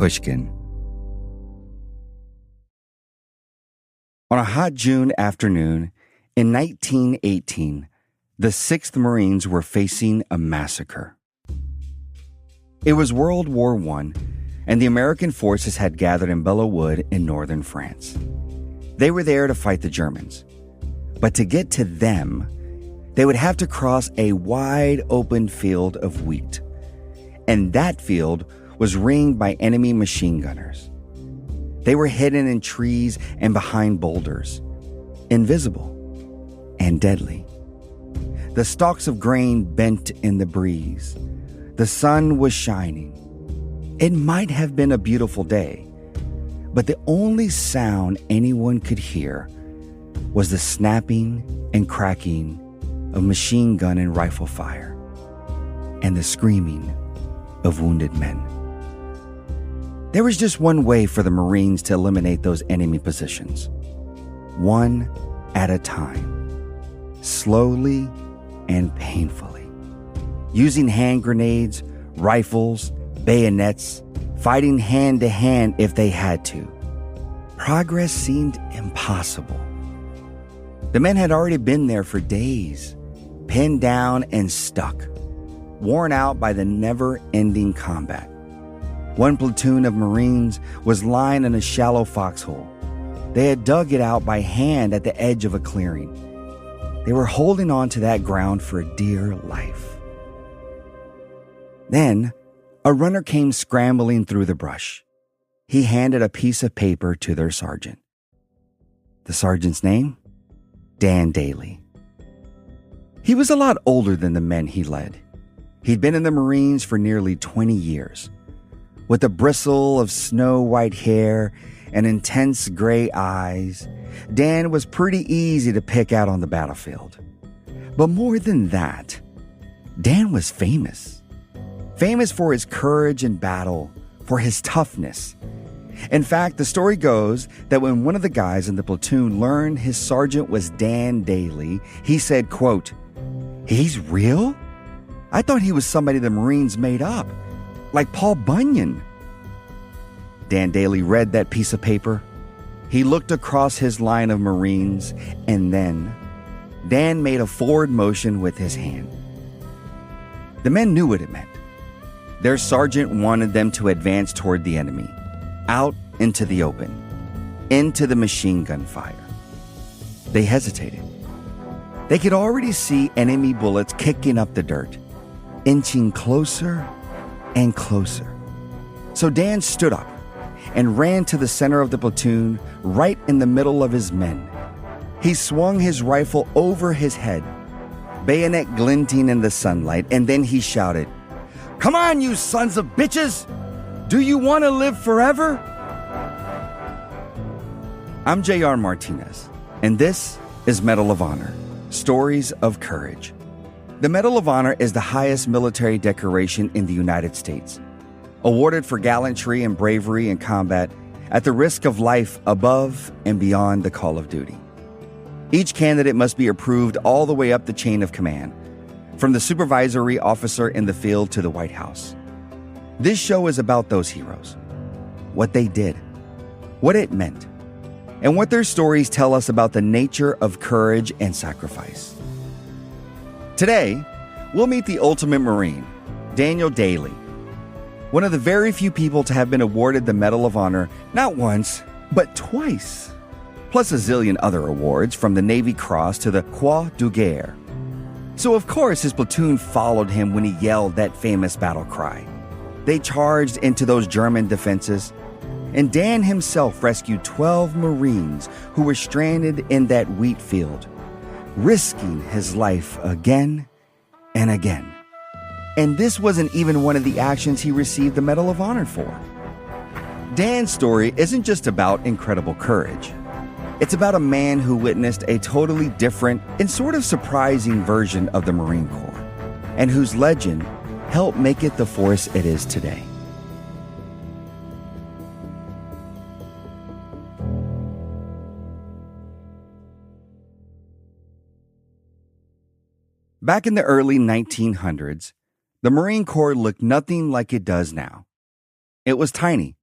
Pushkin. On a hot June afternoon in 1918, the 6th Marines were facing a massacre. It was World War I, and the American forces had gathered in Belleau Wood in northern France. They were there to fight the Germans. But to get to them, they would have to cross a wide open field of wheat. And that field was ringed by enemy machine gunners. They were hidden in trees and behind boulders, invisible and deadly. The stalks of grain bent in the breeze. The sun was shining. It might have been a beautiful day, but the only sound anyone could hear was the snapping and cracking of machine gun and rifle fire, and the screaming of wounded men. There was just one way for the Marines to eliminate those enemy positions. One at a time, slowly and painfully, using hand grenades, rifles, bayonets, fighting hand to hand if they had to. Progress seemed impossible. The men had already been there for days, pinned down and stuck, worn out by the never-ending combat. One platoon of Marines was lying in a shallow foxhole. They had dug it out by hand at the edge of a clearing. They were holding on to that ground for dear life. Then, a runner came scrambling through the brush. He handed a piece of paper to their sergeant. The sergeant's name? Dan Daly. He was a lot older than the men he led. He'd been in the Marines for nearly 20 years. With a bristle of snow-white hair and intense gray eyes, Dan was pretty easy to pick out on the battlefield. But more than that, Dan was famous. Famous for his courage in battle, for his toughness. In fact, the story goes that when one of the guys in the platoon learned his sergeant was Dan Daly, he said, quote, "He's real? I thought he was somebody the Marines made up, like Paul Bunyan." Dan Daly read that piece of paper. He looked across his line of Marines, and then Dan made a forward motion with his hand. The men knew what it meant. Their sergeant wanted them to advance toward the enemy, out into the open, into the machine gun fire. They hesitated. They could already see enemy bullets kicking up the dirt, inching closer and closer. So Dan stood up and ran to the center of the platoon, right in the middle of his men. He swung his rifle over his head, bayonet glinting in the sunlight, and then he shouted, "Come on, you sons of bitches! Do you want to live forever?" I'm J.R. Martinez, and this is Medal of Honor, Stories of Courage. The Medal of Honor is the highest military decoration in the United States, awarded for gallantry and bravery in combat at the risk of life above and beyond the call of duty. Each candidate must be approved all the way up the chain of command, from the supervisory officer in the field to the White House. This show is about those heroes, what they did, what it meant, and what their stories tell us about the nature of courage and sacrifice. Today, we'll meet the ultimate Marine, Daniel Daly, one of the very few people to have been awarded the Medal of Honor not once, but twice, plus a zillion other awards from the Navy Cross to the Croix de Guerre. So of course his platoon followed him when he yelled that famous battle cry. They charged into those German defenses, and Dan himself rescued 12 Marines who were stranded in that wheat field, risking his life again and again. And this wasn't even one of the actions he received the Medal of Honor for. Dan's story isn't just about incredible courage. It's about a man who witnessed a totally different and sort of surprising version of the Marine Corps, and whose legend helped make it the force it is today. Back in the early 1900s, the Marine Corps looked nothing like it does now. It was tiny,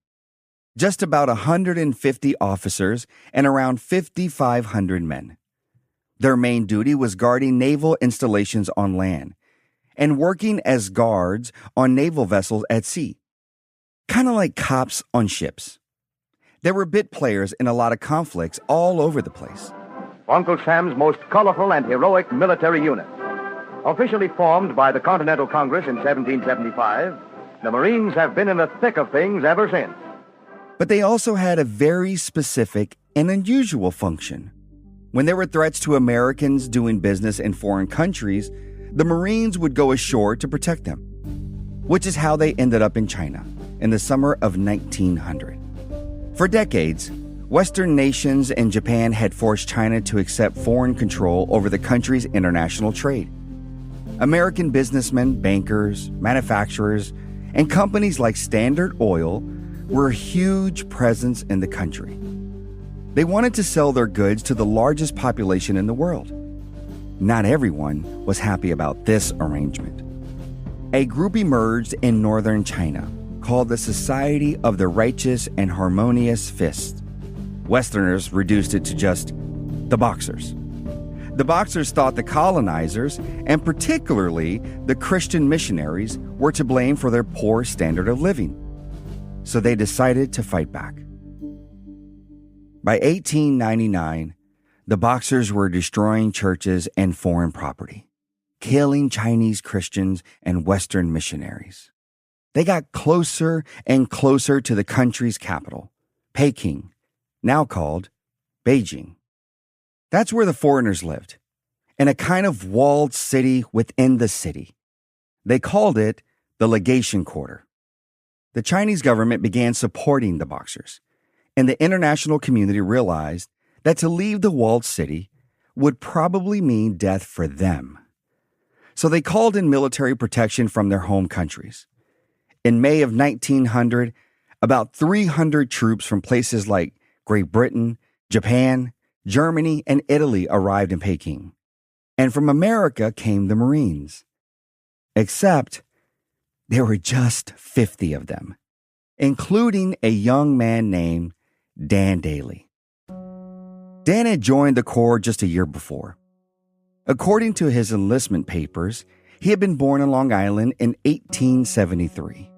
just about 150 officers and around 5,500 men. Their main duty was guarding naval installations on land and working as guards on naval vessels at sea, kind of like cops on ships. They were bit players in a lot of conflicts all over the place. Uncle Sam's most colorful and heroic military unit. Officially formed by the Continental Congress in 1775, the Marines have been in the thick of things ever since. But they also had a very specific and unusual function. When there were threats to Americans doing business in foreign countries, the Marines would go ashore to protect them, which is how they ended up in China in the summer of 1900. For decades, Western nations and Japan had forced China to accept foreign control over the country's international trade. American businessmen, bankers, manufacturers, and companies like Standard Oil were a huge presence in the country. They wanted to sell their goods to the largest population in the world. Not everyone was happy about this arrangement. A group emerged in northern China called the Society of the Righteous and Harmonious Fist. Westerners reduced it to just the Boxers. The Boxers thought the colonizers, and particularly the Christian missionaries, were to blame for their poor standard of living. So they decided to fight back. By 1899, the Boxers were destroying churches and foreign property, killing Chinese Christians and Western missionaries. They got closer and closer to the country's capital, Peking, now called Beijing. That's where the foreigners lived, in a kind of walled city within the city. They called it the Legation Quarter. The Chinese government began supporting the Boxers, and the international community realized that to leave the walled city would probably mean death for them. So they called in military protection from their home countries. In May of 1900, about 300 troops from places like Great Britain, Japan, Germany, and Italy arrived in Peking. And from America came the Marines. Except there were just 50 of them, including a young man named Daly. Dan had joined the Corps just a year before. According to his enlistment papers, he had been born on Long Island in 1873.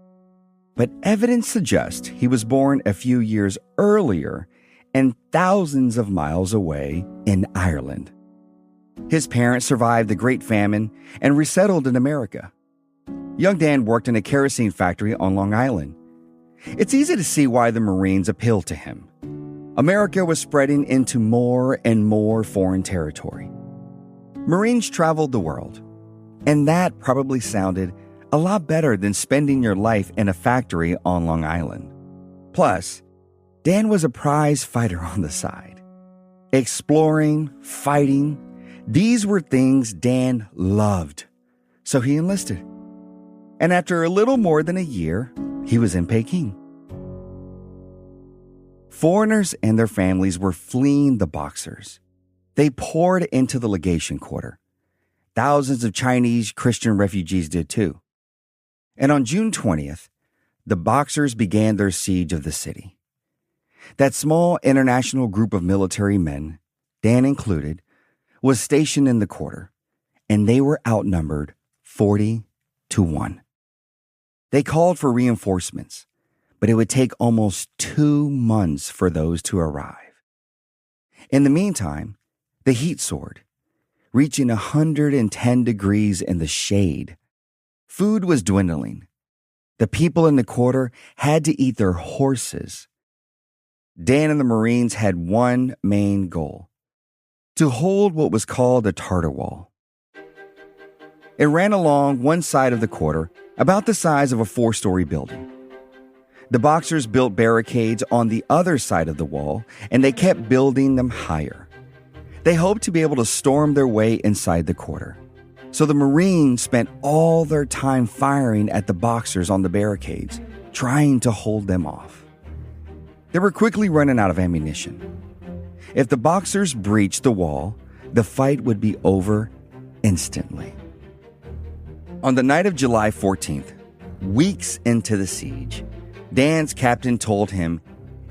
But evidence suggests he was born a few years earlier and thousands of miles away in Ireland. His parents survived the Great Famine and resettled in America. Young Dan worked in a kerosene factory on Long Island. It's easy to see why the Marines appealed to him. America was spreading into more and more foreign territory. Marines traveled the world, and that probably sounded a lot better than spending your life in a factory on Long Island. Plus, Dan was a prize fighter on the side. Exploring, fighting, these were things Dan loved. So he enlisted. And after a little more than a year, he was in Peking. Foreigners and their families were fleeing the Boxers. They poured into the Legation Quarter. Thousands of Chinese Christian refugees did too. And on June 20th, the Boxers began their siege of the city. That small international group of military men, Dan included, was stationed in the quarter, and they were outnumbered 40-1. They called for reinforcements, but it would take almost 2 months for those to arrive. In the meantime, the heat soared, reaching 110 degrees in the shade. Food was dwindling. The people in the quarter had to eat their horses. Dan and the Marines had one main goal: to hold what was called a Tartar Wall. It ran along one side of the quarter, about the size of a 4-story building. The Boxers built barricades on the other side of the wall, and they kept building them higher. They hoped to be able to storm their way inside the quarter. So the Marines spent all their time firing at the Boxers on the barricades, trying to hold them off. They were quickly running out of ammunition. If the Boxers breached the wall, the fight would be over instantly. On the night of July 14th, weeks into the siege, Dan's captain told him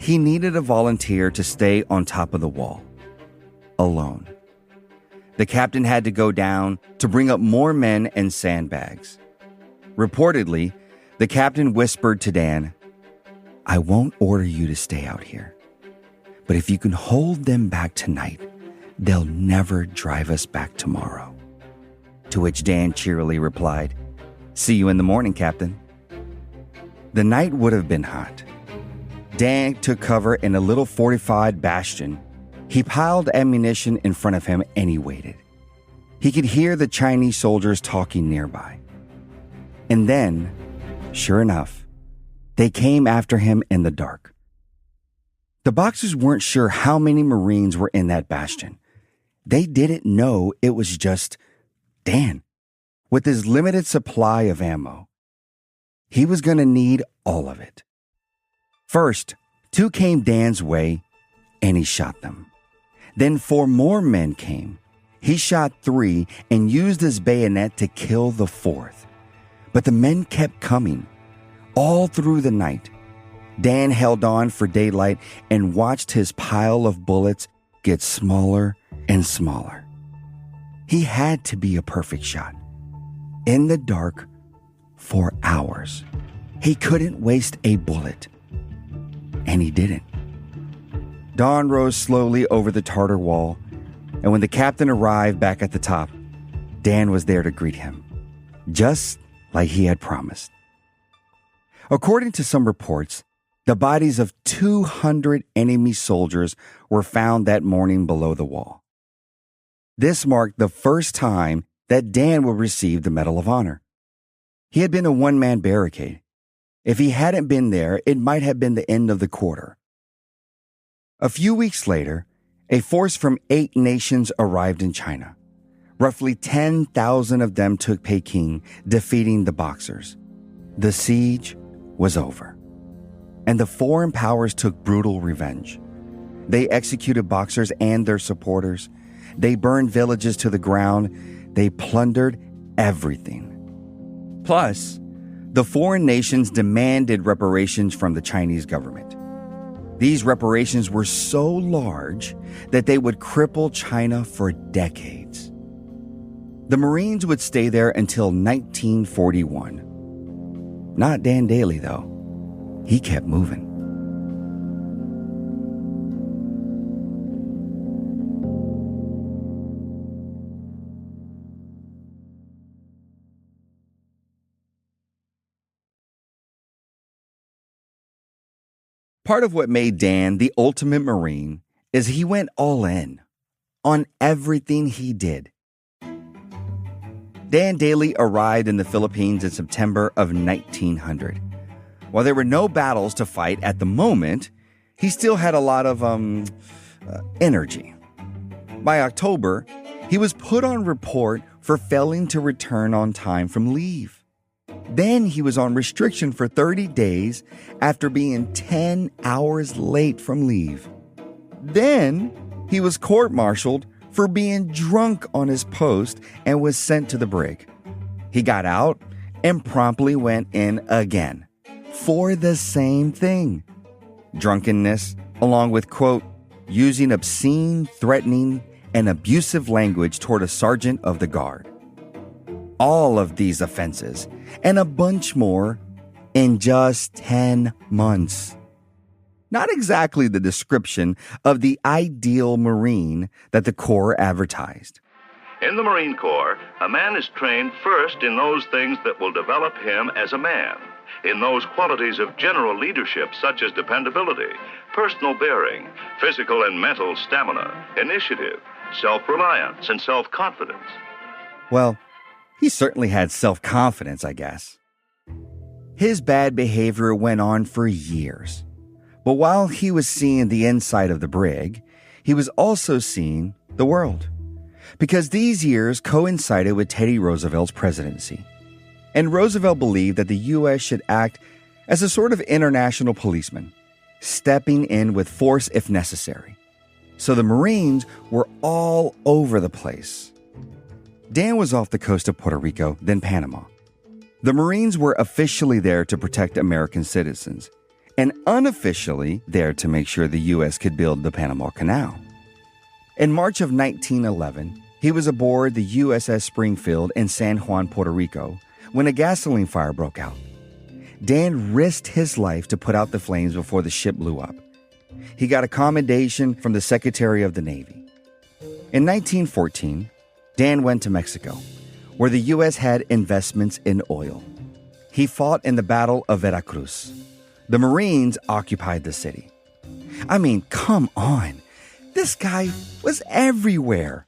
he needed a volunteer to stay on top of the wall, alone. The captain had to go down to bring up more men and sandbags. Reportedly, the captain whispered to Dan, "I won't order you to stay out here, but if you can hold them back tonight, they'll never drive us back tomorrow." To which Dan cheerily replied, "See you in the morning, Captain." The night would have been hot. Dan took cover in a little fortified bastion. He piled ammunition in front of him and he waited. He could hear the Chinese soldiers talking nearby. And then, sure enough, they came after him in the dark. The Boxers weren't sure how many Marines were in that bastion. They didn't know it was just Dan, with his limited supply of ammo. He was going to need all of it. First, 2 came Dan's way, and he shot them. Then 4 more men came. He shot 3 and used his bayonet to kill the 4th. But the men kept coming, all through the night. Dan held on for daylight and watched his pile of bullets get smaller and smaller. He had to be a perfect shot. In the dark, for hours. He couldn't waste a bullet. And he didn't. Dawn rose slowly over the Tartar wall, and when the captain arrived back at the top, Dan was there to greet him, just like he had promised. According to some reports, the bodies of 200 enemy soldiers were found that morning below the wall. This marked the first time that Dan would receive the Medal of Honor. He had been a one-man barricade. If he hadn't been there, it might have been the end of the quarter. A few weeks later, a force from 8 nations arrived in China. Roughly 10,000 of them took Peking, defeating the Boxers. The siege was over, and the foreign powers took brutal revenge. They executed Boxers and their supporters. They burned villages to the ground. They plundered everything. Plus, the foreign nations demanded reparations from the Chinese government. These reparations were so large that they would cripple China for decades. The Marines would stay there until 1941. Not Dan Daly, though. He kept moving. Part of what made Dan the ultimate Marine is he went all in on everything he did. Dan Daly arrived in the Philippines in September of 1900. While there were no battles to fight at the moment, he still had a lot of energy. By October, he was put on report for failing to return on time from leave. Then he was on restriction for 30 days after being 10 hours late from leave. Then he was court-martialed for being drunk on his post and was sent to the brig. He got out and promptly went in again for the same thing. Drunkenness, along with, quote, using obscene, threatening, and abusive language toward a sergeant of the guard. All of these offenses, and a bunch more, in just 10 months. Not exactly the description of the ideal Marine that the Corps advertised. In the Marine Corps, a man is trained first in those things that will develop him as a man, in those qualities of general leadership such as dependability, personal bearing, physical and mental stamina, initiative, self-reliance, and self-confidence. Well, he certainly had self-confidence, I guess. His bad behavior went on for years. But while he was seeing the inside of the brig, he was also seeing the world. Because these years coincided with Teddy Roosevelt's presidency. And Roosevelt believed that the U.S. should act as a sort of international policeman, stepping in with force if necessary. So the Marines were all over the place. Dan was off the coast of Puerto Rico, then Panama. The Marines were officially there to protect American citizens, and unofficially there to make sure the U.S. could build the Panama Canal. In March of 1911, he was aboard the USS Springfield in San Juan, Puerto Rico, when a gasoline fire broke out. Dan risked his life to put out the flames before the ship blew up. He got a commendation from the Secretary of the Navy. In 1914, Dan went to Mexico, where the U.S. had investments in oil. He fought in the Battle of Veracruz. The Marines occupied the city. I mean, come on. This guy was everywhere.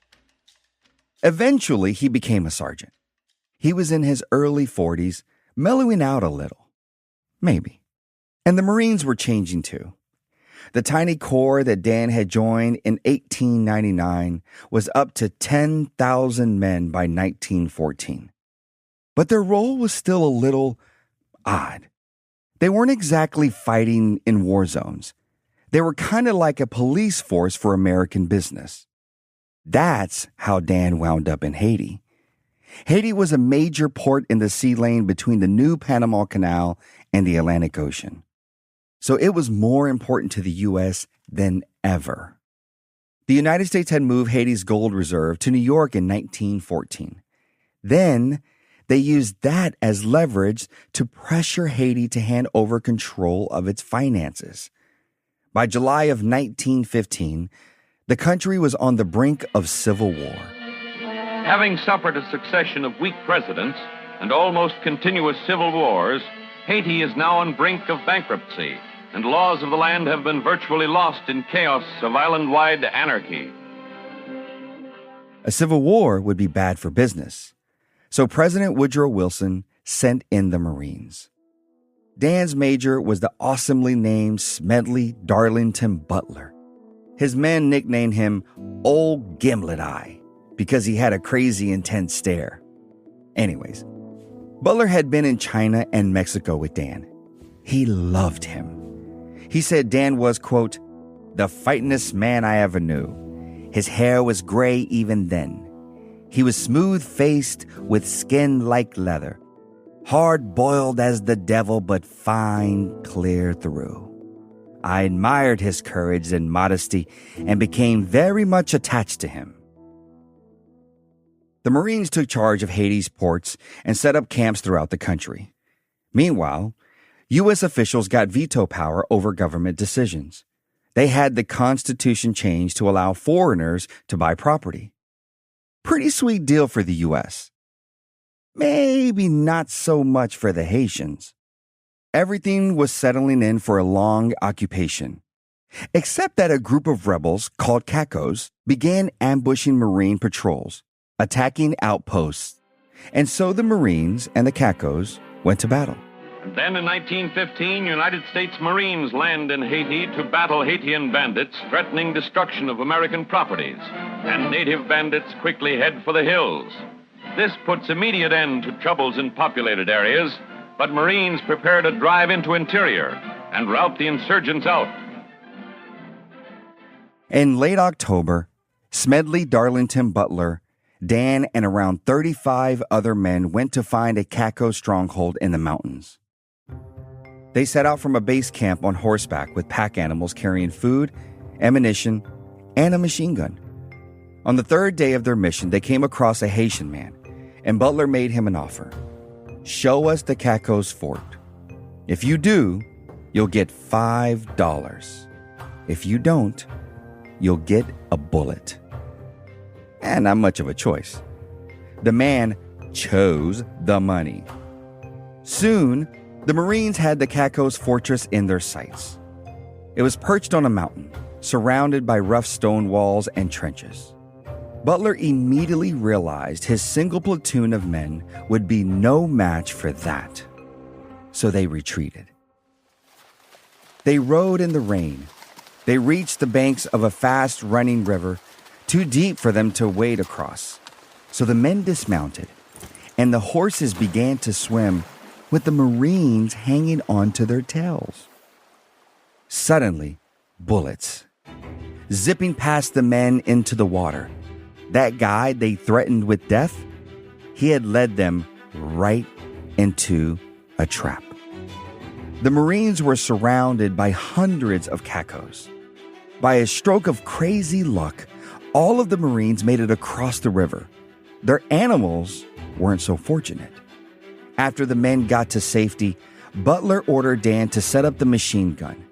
Eventually, he became a sergeant. He was in his early 40s, mellowing out a little. Maybe. And the Marines were changing too. The tiny corps that Dan had joined in 1899 was up to 10,000 men by 1914. But their role was still a little odd. They weren't exactly fighting in war zones. They were kind of like a police force for American business. That's how Dan wound up in Haiti. Haiti was a major port in the sea lane between the new Panama Canal and the Atlantic Ocean. So it was more important to the U.S. than ever. The United States had moved Haiti's gold reserve to New York in 1914. Then they used that as leverage to pressure Haiti to hand over control of its finances. By July of 1915, the country was on the brink of civil war. Having suffered a succession of weak presidents and almost continuous civil wars, Haiti is now on brink of bankruptcy, and laws of the land have been virtually lost in chaos of island-wide anarchy. A civil war would be bad for business, so President Woodrow Wilson sent in the Marines. Dan's major was the awesomely named Smedley Darlington Butler. His men nicknamed him Old Gimlet Eye because he had a crazy intense stare. Anyways, Butler had been in China and Mexico with Dan. He loved him. He said Dan was, quote, the fightin'est man I ever knew. His hair was gray even then. He was smooth-faced with skin like leather, hard-boiled as the devil but fine clear through. I admired his courage and modesty and became very much attached to him. The Marines took charge of Haiti's ports and set up camps throughout the country. Meanwhile, U.S. officials got veto power over government decisions. They had the Constitution changed to allow foreigners to buy property. Pretty sweet deal for the U.S. Maybe not so much for the Haitians. Everything was settling in for a long occupation, except that a group of rebels called Cacos began ambushing Marine patrols, attacking outposts, and so the Marines and the Cacos went to battle. And then in 1915, United States Marines land in Haiti to battle Haitian bandits threatening destruction of American properties. And native bandits quickly head for the hills. This puts immediate end to troubles in populated areas, but Marines prepare to drive into interior and rout the insurgents out. In late October, Smedley Darlington Butler, Dan, and around 35 other men went to find a Caco stronghold in the mountains. They set out from a base camp on horseback with pack animals carrying food, ammunition, and a machine gun. On the third day of their mission, they came across a Haitian man, and Butler made him an offer. Show us the Caco's fort. If you do, you'll get $5. If you don't, you'll get a bullet. And not much of a choice. The man chose the money. Soon, the Marines had the Caco's fortress in their sights. It was perched on a mountain, surrounded by rough stone walls and trenches. Butler immediately realized his single platoon of men would be no match for that. So they retreated. They rode in the rain. They reached the banks of a fast-running river, too deep for them to wade across. So the men dismounted, and the horses began to swim with the Marines hanging onto their tails. Suddenly, bullets, zipping past the men into the water. That guy they threatened with death, he had led them right into a trap. The Marines were surrounded by hundreds of cacos. By a stroke of crazy luck, all of the Marines made it across the river. Their animals weren't so fortunate. After the men got to safety, Butler ordered Dan to set up the machine gun.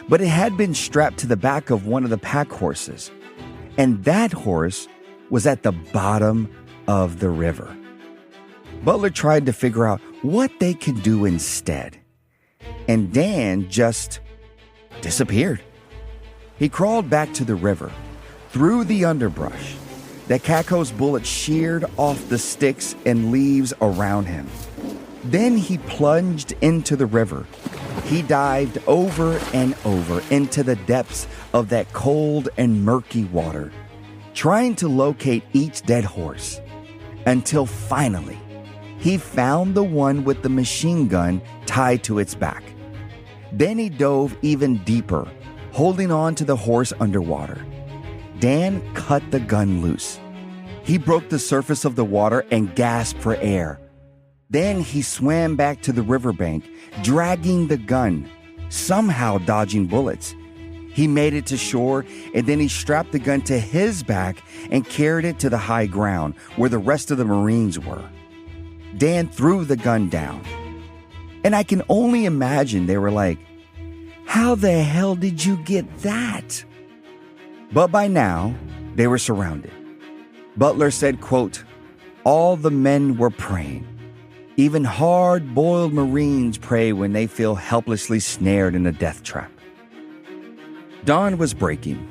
But it had been strapped to the back of one of the pack horses, and that horse was at the bottom of the river. Butler tried to figure out what they could do instead, and Dan just disappeared. He crawled back to the river, through the underbrush. The caco's bullet sheared off the sticks and leaves around him. Then he plunged into the river. He dived over and over into the depths of that cold and murky water, trying to locate each dead horse, until finally he found the one with the machine gun tied to its back. Then he dove even deeper, holding on to the horse underwater. Dan cut the gun loose. He broke the surface of the water and gasped for air. Then he swam back to the riverbank, dragging the gun, somehow dodging bullets. He made it to shore, and then he strapped the gun to his back and carried it to the high ground where the rest of the Marines were. Dan threw the gun down. And I can only imagine they were like, "How the hell did you get that?" But by now, they were surrounded. Butler said, quote, "All the men were praying. Even hard-boiled Marines pray when they feel helplessly snared in a death trap." Dawn was breaking.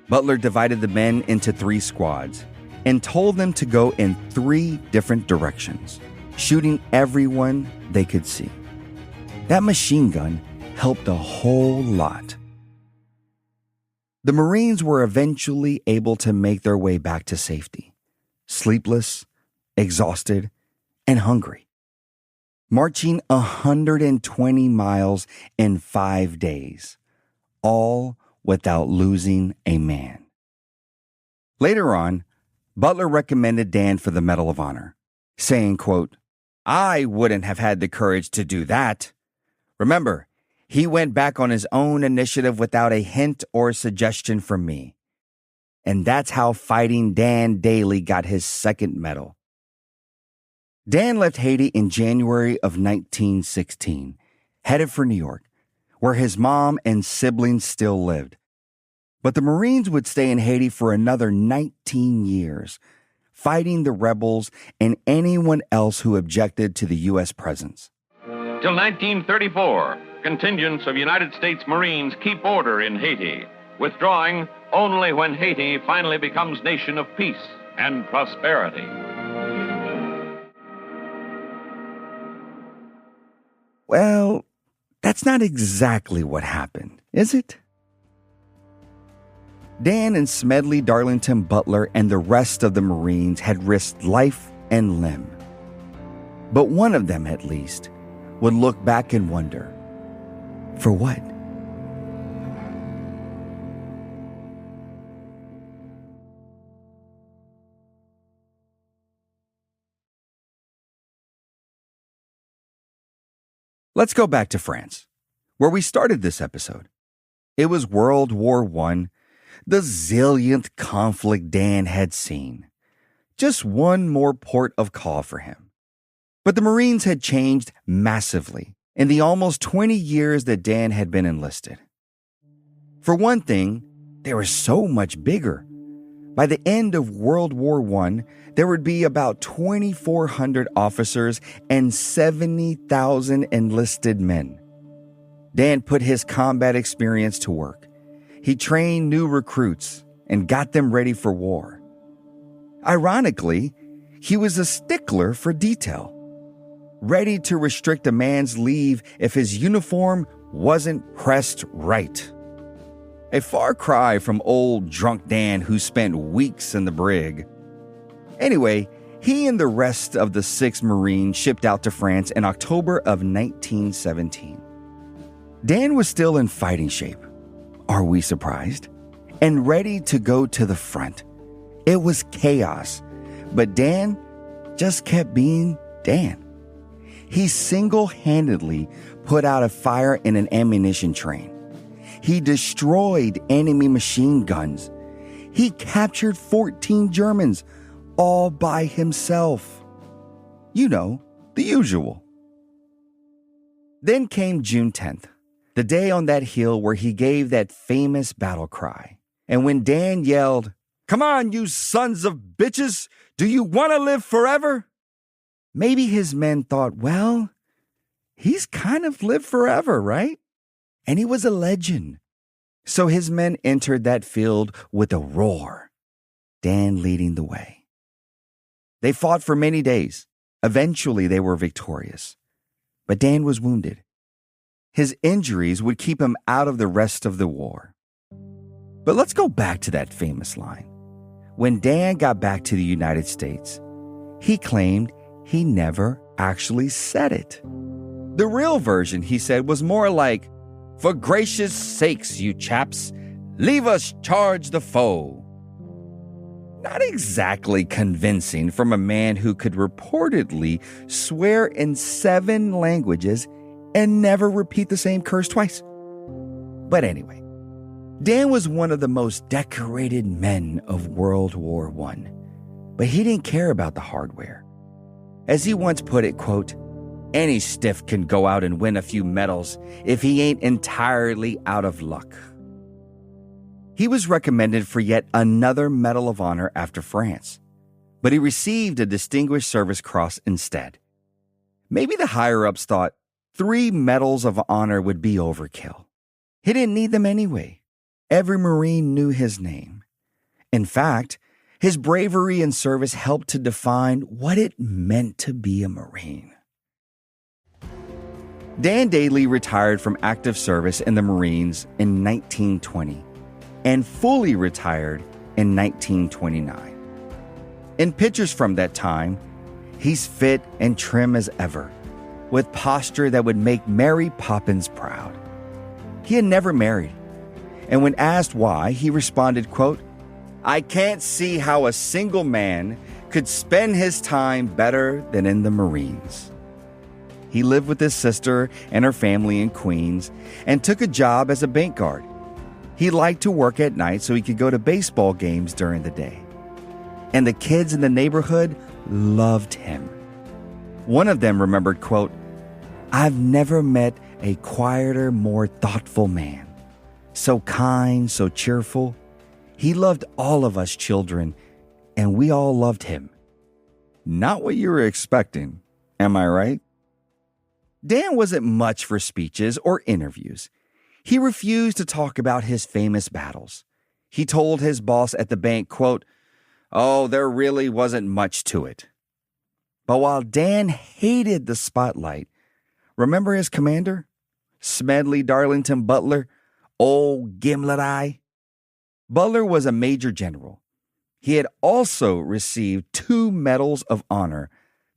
Butler divided the men into 3 squads and told them to go in 3 different directions, shooting everyone they could see. That machine gun helped a whole lot. The Marines were eventually able to make their way back to safety, sleepless, exhausted, and hungry, marching 120 miles in 5 days, all without losing a man. Later on, Butler recommended Dan for the Medal of Honor, saying, quote, "I wouldn't have had the courage to do that. Remember, he went back on his own initiative without a hint or suggestion from me. And that's how Fighting Dan Daly got his second medal." Dan left Haiti in January of 1916, headed for New York, where his mom and siblings still lived. But the Marines would stay in Haiti for another 19 years, fighting the rebels and anyone else who objected to the U.S. presence. Till 1934, contingents of United States Marines keep order in Haiti, withdrawing only when Haiti finally becomes nation of peace and prosperity. Well, that's not exactly what happened, is it? Dan and Smedley Darlington Butler and the rest of the Marines had risked life and limb. But one of them, at least, would look back and wonder, for what? Let's go back to France, where we started this episode. It was World War I, the zillionth conflict Dan had seen. Just one more port of call for him. But the Marines had changed massively in the almost 20 years that Dan had been enlisted. For one thing, they were so much bigger. By the end of World War I, there would be about 2,400 officers and 70,000 enlisted men. Dan put his combat experience to work. He trained new recruits and got them ready for war. Ironically, he was a stickler for detail, ready to restrict a man's leave if his uniform wasn't pressed right. A far cry from old drunk Dan who spent weeks in the brig. Anyway, he and the rest of the 6th Marine shipped out to France in October of 1917. Dan was still in fighting shape. Are we surprised? And ready to go to the front. It was chaos, but Dan just kept being Dan. He single-handedly put out a fire in an ammunition train. He destroyed enemy machine guns. He captured 14 Germans all by himself. You know, the usual. Then came June 10th, the day on that hill where he gave that famous battle cry. And when Dan yelled, "Come on, you sons of bitches! Do you want to live forever?" Maybe his men thought, well, he's kind of lived forever, right? And he was a legend. So his men entered that field with a roar, Dan leading the way. They fought for many days. Eventually, they were victorious. But Dan was wounded. His injuries would keep him out of the rest of the war. But let's go back to that famous line. When Dan got back to the United States, he claimed he never actually said it. The real version, he said, was more like, "For gracious sakes, you chaps, leave us charge the foe." Not exactly convincing from a man who could reportedly swear in 7 languages and never repeat the same curse twice. But anyway, Dan was one of the most decorated men of World War I, but he didn't care about the hardware. As he once put it, quote, "Any stiff can go out and win a few medals if he ain't entirely out of luck." He was recommended for yet another Medal of Honor after France, but he received a Distinguished Service Cross instead. Maybe the higher-ups thought 3 Medals of Honor would be overkill. He didn't need them anyway. Every Marine knew his name. In fact, his bravery and service helped to define what it meant to be a Marine. Dan Daly retired from active service in the Marines in 1920 and fully retired in 1929. In pictures from that time, he's fit and trim as ever, with posture that would make Mary Poppins proud. He had never married, and when asked why, he responded, quote, "I can't see how a single man could spend his time better than in the Marines." He lived with his sister and her family in Queens and took a job as a bank guard. He liked to work at night so he could go to baseball games during the day. And the kids in the neighborhood loved him. One of them remembered, quote, "I've never met a quieter, more thoughtful man. So kind, so cheerful. He loved all of us children, and we all loved him." Not what you were expecting, am I right? Dan wasn't much for speeches or interviews. He refused to talk about his famous battles. He told his boss at the bank, quote, "Oh, there really wasn't much to it." But while Dan hated the spotlight, remember his commander? Smedley Darlington Butler, old Gimlet Eye? Butler was a major general. He had also received 2 Medals of Honor,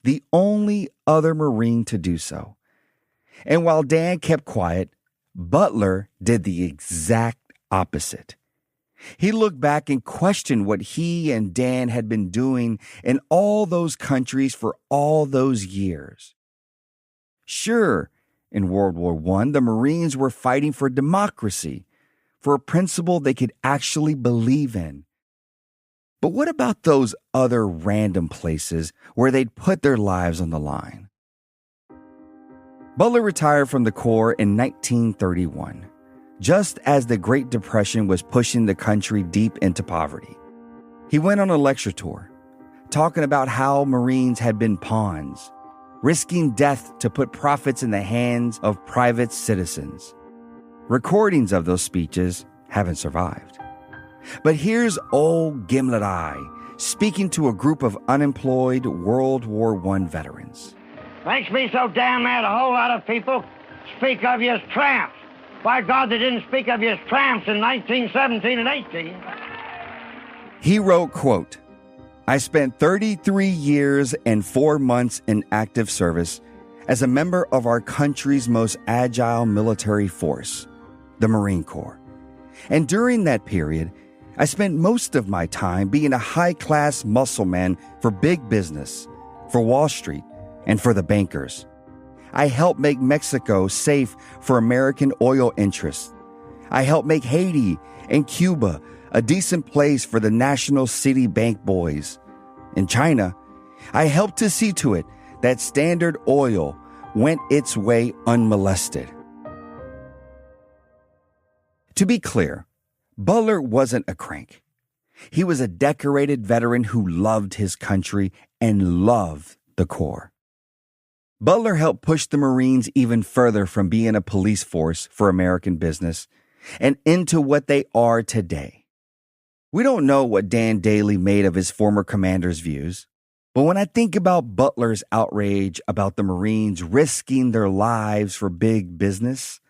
the only other Marine to do so. And while Dan kept quiet, Butler did the exact opposite. He looked back and questioned what he and Dan had been doing in all those countries for all those years. Sure, in World War I, the Marines were fighting for democracy, for a principle they could actually believe in. But what about those other random places where they'd put their lives on the line? Butler retired from the Corps in 1931, just as the Great Depression was pushing the country deep into poverty. He went on a lecture tour, talking about how Marines had been pawns, risking death to put profits in the hands of private citizens. Recordings of those speeches haven't survived. But here's old Gimlet Eye speaking to a group of unemployed World War I veterans. Makes me so damn mad a whole lot of people speak of you as tramps. By God, they didn't speak of you as tramps in 1917 and 18. He wrote, quote, "I spent 33 years and 4 months in active service as a member of our country's most agile military force, the Marine Corps. And during that period, I spent most of my time being a high-class muscle man for big business, for Wall Street, and for the bankers. I helped make Mexico safe for American oil interests. I helped make Haiti and Cuba a decent place for the National City Bank boys. In China, I helped to see to it that Standard Oil went its way unmolested. To be clear, Butler wasn't a crank. He was a decorated veteran who loved his country and loved the Corps. Butler helped push the Marines even further from being a police force for American business and into what they are today. We don't know what Dan Daly made of his former commander's views, but when I think about Butler's outrage about the Marines risking their lives for big business,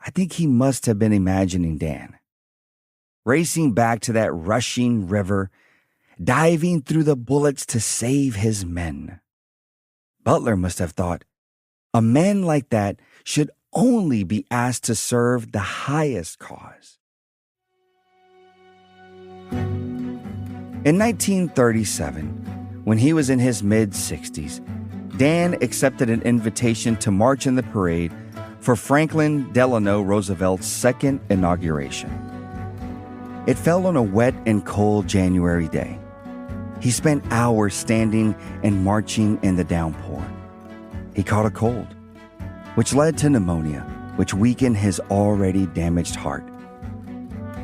I think he must have been imagining Dan. Racing back to that rushing river, diving through the bullets to save his men. Butler must have thought, a man like that should only be asked to serve the highest cause. In 1937, when he was in his mid-60s, Dan accepted an invitation to march in the parade for Franklin Delano Roosevelt's second inauguration. It fell on a wet and cold January day. He spent hours standing and marching in the downpour. He caught a cold, which led to pneumonia, which weakened his already damaged heart.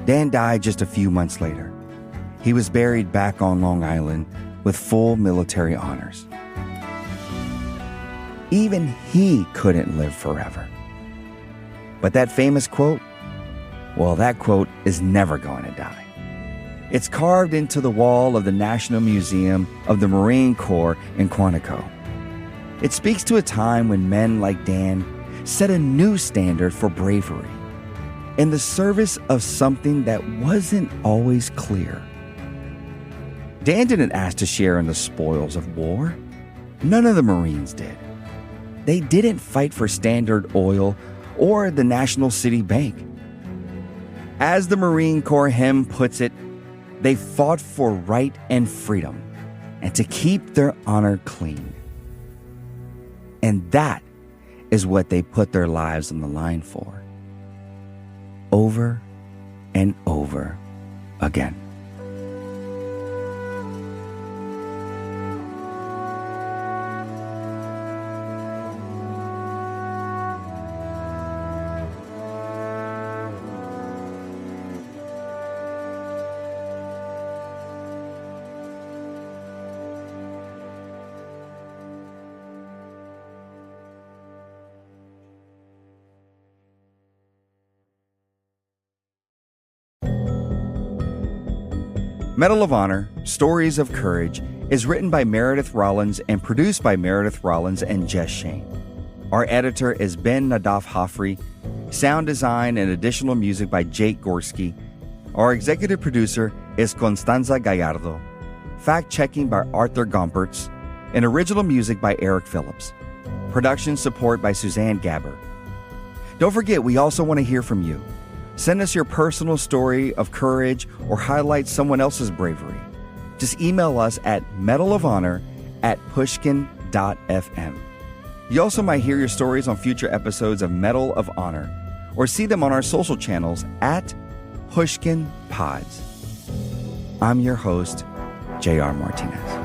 Dan died just a few months later. He was buried back on Long Island with full military honors. Even he couldn't live forever. But that famous quote, well, that quote is never going to die. It's carved into the wall of the National Museum of the Marine Corps in Quantico. It speaks to a time when men like Dan set a new standard for bravery in the service of something that wasn't always clear. Dan didn't ask to share in the spoils of war. None of the Marines did. They didn't fight for Standard Oil or the National City Bank. As the Marine Corps hymn puts it, they fought for right and freedom and to keep their honor clean. And that is what they put their lives on the line for. Over and over again. Medal of Honor, Stories of Courage is written by Meredith Rollins and produced by Meredith Rollins and Jess Shane. Our editor is Ben Nadaf Hoffrey. Sound design and additional music by Jake Gorski. Our executive producer is Constanza Gallardo. Fact-checking by Arthur Gompertz. And original music by Eric Phillips. Production support by Suzanne Gabber. Don't forget, we also want to hear from you. Send us your personal story of courage or highlight someone else's bravery. Just email us at medalofhonor@pushkin.fm. You also might hear your stories on future episodes of Medal of Honor or see them on our social channels at Pushkin Pods. I'm your host, J.R. Martinez.